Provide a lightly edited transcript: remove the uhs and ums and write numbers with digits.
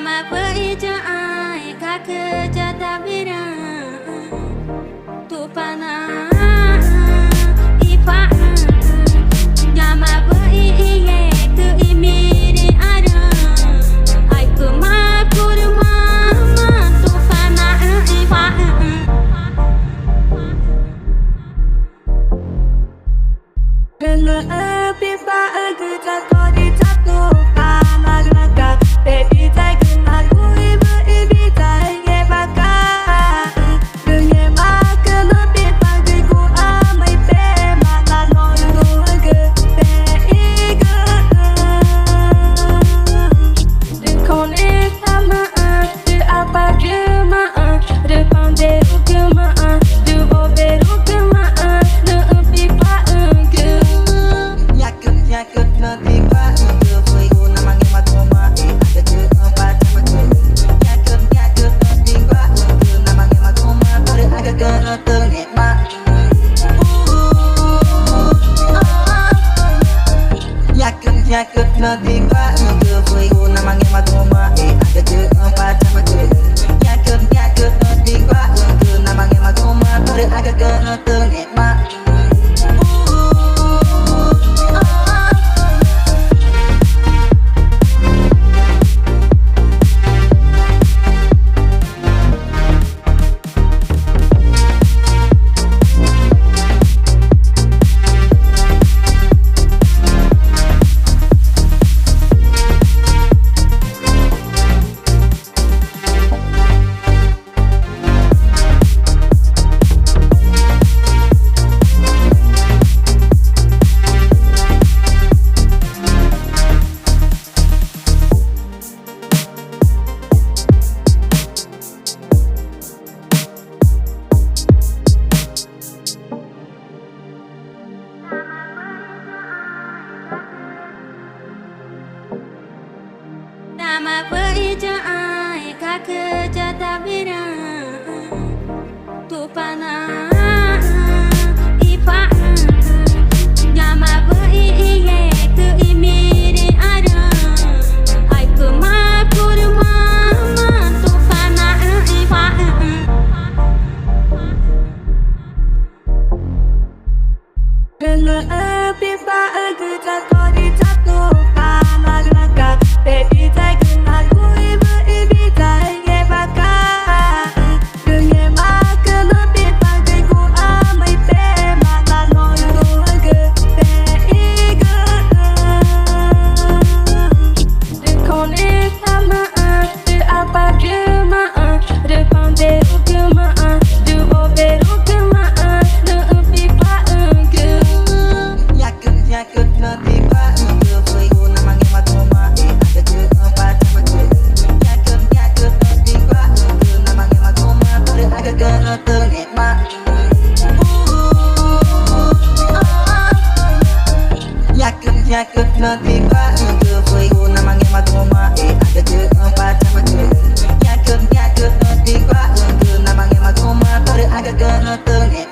Nama perijai kerja tak bira tu panah ipa nama peiye tu imiri ada ai kemakur mama tu panah ipa Kena api pak kita kori satu anak nakal baby tak kenal gue baby tak ye bakal gue makan api pagi ku amai pe mana nol ke peiga connect sama de apa jemaah de pandai jemaah de bober jemaah de api pak Yakut nanti pak ke fuego namanya makoma ada ke empat sama ke yakut nanti pak ke namanya makoma beragak ke tengek mak yakut nanti pak ke fuego namanya makoma ada ke empat sama ke yakut nanti pak ke namanya makoma beragak ke tengek mak Nama perijai kerja tak bira tu panah ipa nama peiye tu imiri ada ai kemakur mama tu panah ipa Kena api pak kita kori satu anak nakal baby tak kenal gue baby tak ye bakal gue makan api pagi ku amai pe mana nol ke peiga connect sama de apa jemaah de pandai jemaah de bober jemaah de api pak yakut nanti pak ke fuego namanya makoma ada ke empat sama ke yakut nanti pak ke namanya makoma beragak ke tengek mak yakut nanti pak ke fuego namanya makoma ada ke empat sama ke yakut nanti pak ke namanya makoma beragak ke tengek